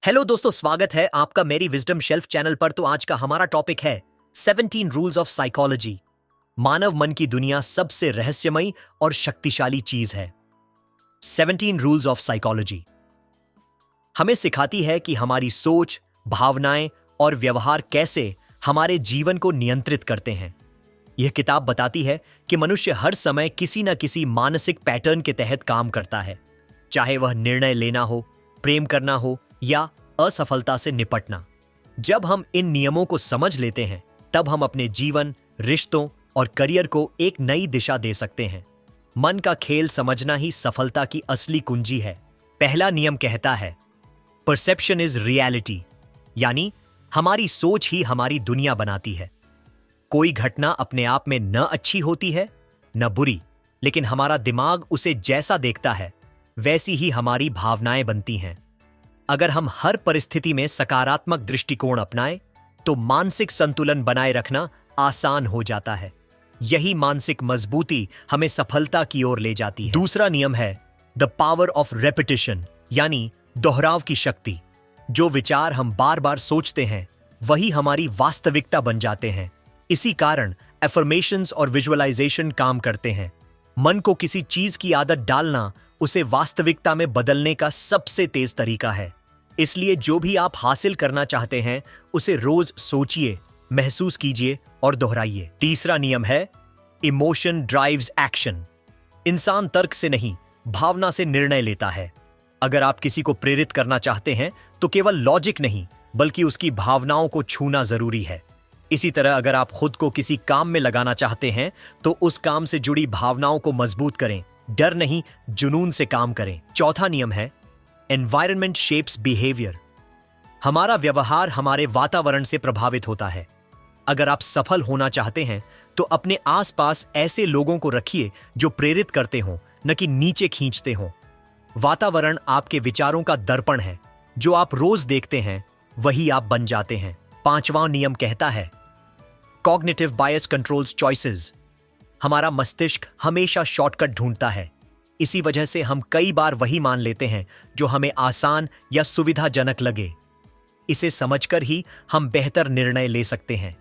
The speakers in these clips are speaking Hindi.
हेलो दोस्तों, स्वागत है आपका मेरी विजडम शेल्फ चैनल पर। तो आज का हमारा टॉपिक है 17 रूल्स ऑफ साइकोलॉजी। मानव मन की दुनिया सबसे रहस्यमयी और शक्तिशाली चीज है। 17 रूल्स ऑफ साइकोलॉजी हमें सिखाती है कि हमारी सोच, भावनाएं और व्यवहार कैसे हमारे जीवन को नियंत्रित करते हैं। यह किताब बताती है कि मनुष्य हर समय किसी न किसी मानसिक पैटर्न के तहत काम करता है, चाहे वह निर्णय लेना हो, प्रेम करना हो या असफलता से निपटना। जब हम इन नियमों को समझ लेते हैं, तब हम अपने जीवन, रिश्तों और करियर को एक नई दिशा दे सकते हैं। मन का खेल समझना ही सफलता की असली कुंजी है। पहला नियम कहता है, परसेप्शन इज रियलिटी, यानी हमारी सोच ही हमारी दुनिया बनाती है। कोई घटना अपने आप में न अच्छी होती है न बुरी, लेकिन हमारा दिमाग उसे जैसा देखता है वैसी ही हमारी भावनाएं बनती हैं। अगर हम हर परिस्थिति में सकारात्मक दृष्टिकोण अपनाएं, तो मानसिक संतुलन बनाए रखना आसान हो जाता है। यही मानसिक मजबूती हमें सफलता की ओर ले जाती है। दूसरा नियम है द पावर ऑफ रेपिटेशन, यानी दोहराव की शक्ति। जो विचार हम बार बार सोचते हैं, वही हमारी वास्तविकता बन जाते हैं। इसी कारण एफर्मेशंस और विजुअलाइजेशन काम करते हैं। मन को किसी चीज की आदत डालना उसे वास्तविकता में बदलने का सबसे तेज तरीका है। इसलिए जो भी आप हासिल करना चाहते हैं, उसे रोज सोचिए, महसूस कीजिए और दोहराइए। तीसरा नियम है इमोशन ड्राइव्स एक्शन। इंसान तर्क से नहीं, भावना से निर्णय लेता है। अगर आप किसी को प्रेरित करना चाहते हैं, तो केवल लॉजिक नहीं, बल्कि उसकी भावनाओं को छूना जरूरी है। इसी तरह अगर आप खुद को किसी काम में लगाना चाहते हैं, तो उस काम से जुड़ी भावनाओं को मजबूत करें। डर नहीं, जुनून से काम करें। चौथा नियम है एनवायरनमेंट शेप्स बिहेवियर। हमारा व्यवहार हमारे वातावरण से प्रभावित होता है। अगर आप सफल होना चाहते हैं, तो अपने आसपास ऐसे लोगों को रखिए जो प्रेरित करते हों, न कि नीचे खींचते हों। वातावरण आपके विचारों का दर्पण है। जो आप रोज देखते हैं, वही आप बन जाते हैं। पांचवां नियम कहता है कॉग्निटिव बायस कंट्रोल्स चॉइसेस। हमारा मस्तिष्क हमेशा शॉर्टकट ढूंढता है। इसी वजह से हम कई बार वही मान लेते हैं जो हमें आसान या सुविधाजनक लगे। इसे समझकर ही हम बेहतर निर्णय ले सकते हैं।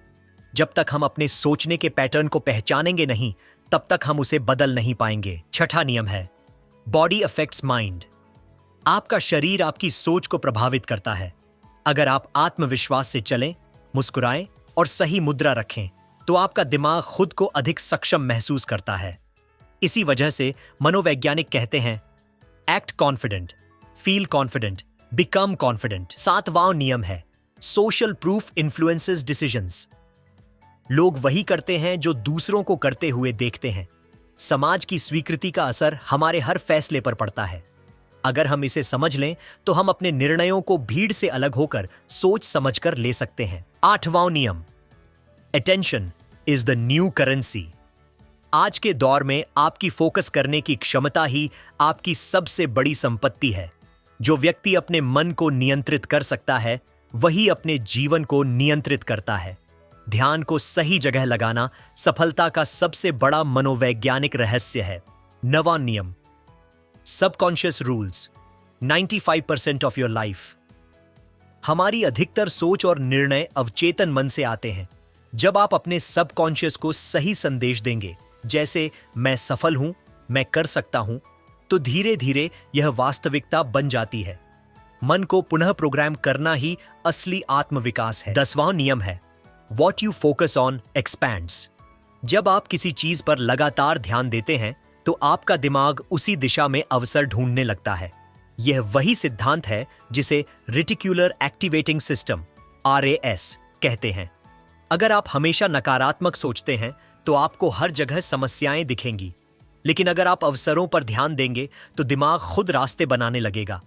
जब तक हम अपने सोचने के पैटर्न को पहचानेंगे नहीं, तब तक हम उसे बदल नहीं पाएंगे। छठा नियम है बॉडी अफेक्ट्स माइंड। आपका शरीर आपकी सोच को प्रभावित करता है। अगर आप आत्मविश्वास से चलें, मुस्कुराएं और सही मुद्रा रखें, तो आपका दिमाग खुद को अधिक सक्षम महसूस करता है। इसी वजह से मनोवैज्ञानिक कहते हैं act confident, feel confident, become confident. सातवां नियम है सोशल प्रूफ इन्फ्लुएंसेस डिसीजंस। लोग वही करते हैं जो दूसरों को करते हुए देखते हैं। समाज की स्वीकृति का असर हमारे हर फैसले पर पड़ता है। अगर हम इसे समझ लें, तो हम अपने निर्णयों को भीड़ से अलग होकर सोच समझकर ले सकते हैं। आठवां नियम attention is the new currency. आज के दौर में आपकी फोकस करने की क्षमता ही आपकी सबसे बड़ी संपत्ति है। जो व्यक्ति अपने मन को नियंत्रित कर सकता है, वही अपने जीवन को नियंत्रित करता है। ध्यान को सही जगह लगाना सफलता का सबसे बड़ा मनोवैज्ञानिक रहस्य है। नवां नियम subconscious rules 95% of your life. हमारी अधिकतर सोच और निर्णय अवचेतन मन से आते हैं। जब आप अपने सबकॉन्शियस को सही संदेश देंगे, जैसे मैं सफल हूं, मैं कर सकता हूं, तो धीरे धीरे यह वास्तविकता बन जाती है। मन को पुनः प्रोग्राम करना ही असली आत्मविकास है। 10वां नियम है what you focus on expands. जब आप किसी चीज पर लगातार ध्यान देते हैं, तो आपका दिमाग उसी दिशा में अवसर ढूंढने लगता है। यह वही सिद्धांत है जिसे रेटिक्युलर एक्टिवेटिंग सिस्टम RAS कहते हैं। अगर आप हमेशा नकारात्मक सोचते हैं, तो आपको हर जगह समस्याएं दिखेंगी। लेकिन अगर आप अवसरों पर ध्यान देंगे, तो दिमाग खुद रास्ते बनाने लगेगा।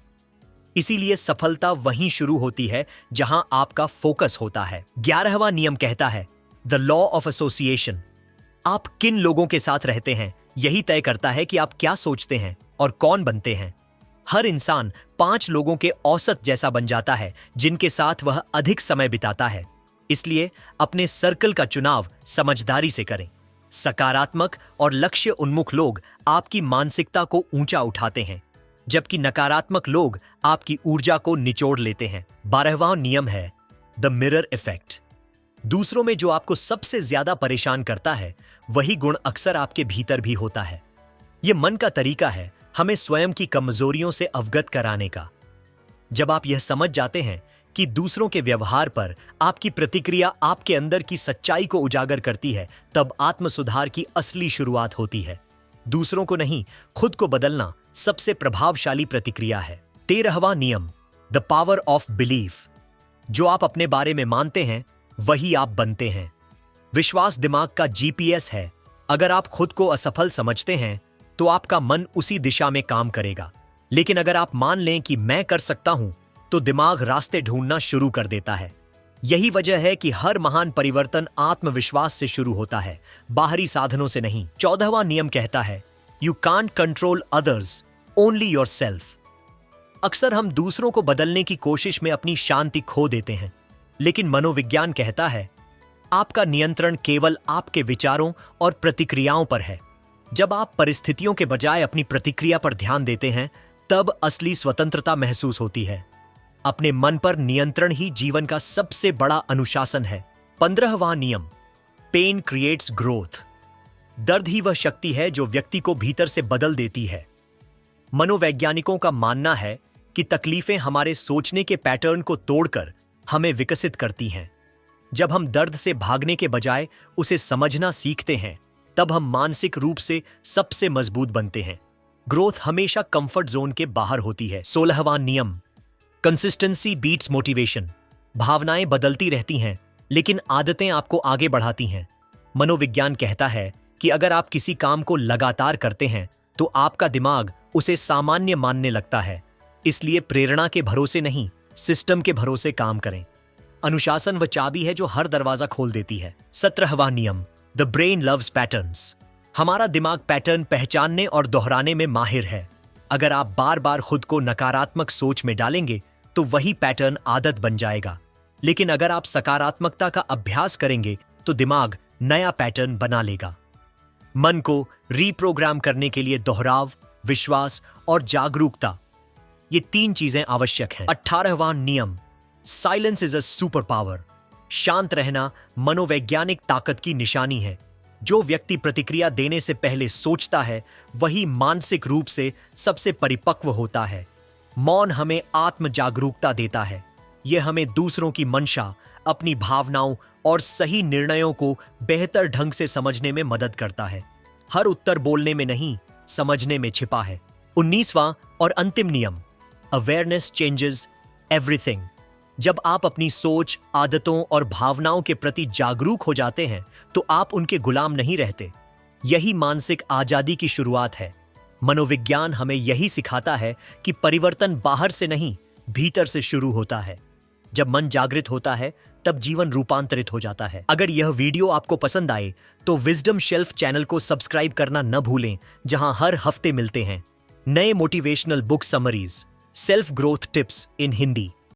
इसीलिए सफलता वहीं शुरू होती है जहां आपका फोकस होता है। 11वां नियम कहता है द लॉ ऑफ एसोसिएशन। आप किन लोगों के साथ रहते हैं, यही तय करता है कि आप क्या सोचते हैं और कौन बनते हैं। हर इंसान 5 लोगों के औसत जैसा बन जाता है, जिनके साथ वह अधिक समय बिताता है। इसलिए अपने सर्कल का चुनाव समझदारी से करें। सकारात्मक और लक्ष्य उन्मुख लोग आपकी मानसिकता को ऊंचा उठाते हैं, जबकि नकारात्मक लोग आपकी ऊर्जा को निचोड़ लेते हैं। 12वां नियम है द मिरर इफेक्ट। दूसरों में जो आपको सबसे ज्यादा परेशान करता है वही गुण अक्सर आपके भीतर भी होता है। यह मन का तरीका है हमें स्वयं की कमजोरियों से अवगत कराने का। जब आप यह समझ जाते हैं कि दूसरों के व्यवहार पर आपकी प्रतिक्रिया आपके अंदर की सच्चाई को उजागर करती है, तब आत्म सुधार की असली शुरुआत होती है। दूसरों को नहीं, खुद को बदलना सबसे प्रभावशाली प्रतिक्रिया है। 13वां नियम द पावर ऑफ बिलीफ। जो आप अपने बारे में मानते हैं वही आप बनते हैं। विश्वास दिमाग का जीपीएस है। अगर आप खुद को असफल समझते हैं तो आपका मन उसी दिशा में काम करेगा। लेकिन अगर आप मान लें कि मैं कर सकता हूं, तो दिमाग रास्ते ढूंढना शुरू कर देता है। यही वजह है कि हर महान परिवर्तन आत्मविश्वास से शुरू होता है, बाहरी साधनों से नहीं। 14वां नियम कहता है you can't control others, only yourself. अक्सर हम दूसरों को बदलने की कोशिश में अपनी शांति खो देते हैं, लेकिन मनोविज्ञान कहता है आपका नियंत्रण केवल आपके विचारों और प्रतिक्रियाओं पर है। जब आप परिस्थितियों के बजाय अपनी प्रतिक्रिया पर ध्यान देते हैं, तब असली स्वतंत्रता महसूस होती है। अपने मन पर नियंत्रण ही जीवन का सबसे बड़ा अनुशासन है। 15वां नियम पेन क्रिएट्स ग्रोथ। दर्द ही वह शक्ति है जो व्यक्ति को भीतर से बदल देती है। मनोवैज्ञानिकों का मानना है कि तकलीफें हमारे सोचने के पैटर्न को तोड़कर हमें विकसित करती हैं। जब हम दर्द से भागने के बजाय उसे समझना सीखते हैं, तब हम मानसिक रूप से सबसे मजबूत बनते हैं। ग्रोथ हमेशा कंफर्ट जोन के बाहर होती है। 16वां नियम कंसिस्टेंसी बीट्स मोटिवेशन। भावनाएं बदलती रहती हैं, लेकिन आदतें आपको आगे बढ़ाती हैं। मनोविज्ञान कहता है कि अगर आप किसी काम को लगातार करते हैं तो आपका दिमाग उसे सामान्य मानने लगता है। इसलिए प्रेरणा के भरोसे नहीं, सिस्टम के भरोसे काम करें। अनुशासन वह चाबी है जो हर दरवाजा खोल देती है। 17वां नियम द ब्रेन लव्स पैटर्न्स। हमारा दिमाग पैटर्न पहचानने और दोहराने में माहिर है। अगर आप बार बार खुद को नकारात्मक सोच में डालेंगे तो वही पैटर्न आदत बन जाएगा। लेकिन अगर आप सकारात्मकता का अभ्यास करेंगे तो दिमाग नया पैटर्न बना लेगा। मन को रीप्रोग्राम करने के लिए दोहराव, विश्वास और जागरूकता, ये 3 चीजें आवश्यक हैं। 18वां नियम silence is a super power. शांत रहना मनोवैज्ञानिक ताकत की निशानी है। जो व्यक्ति प्रतिक्रिया देने से पहले सोचता है वही मानसिक रूप से सबसे परिपक्व होता है। मौन हमें आत्म जागरूकता देता है। यह हमें दूसरों की मंशा, अपनी भावनाओं और सही निर्णयों को बेहतर ढंग से समझने में मदद करता है। हर उत्तर बोलने में नहीं, समझने में छिपा है। 19वां और अंतिम नियम अवेयरनेस चेंजेस एवरीथिंग। जब आप अपनी सोच, आदतों और भावनाओं के प्रति जागरूक हो जाते हैं तो आप उनके गुलाम नहीं रहते। यही मानसिक आजादी की शुरुआत है। मनोविज्ञान हमें यही सिखाता है कि परिवर्तन बाहर से नहीं, भीतर से शुरू होता है। जब मन जागृत होता है तब जीवन रूपांतरित हो जाता है। अगर यह वीडियो आपको पसंद आए तो विजडम शेल्फ चैनल को सब्सक्राइब करना न भूलें, जहां हर हफ्ते मिलते हैं नए motivational book summaries, self growth tips इन हिंदी।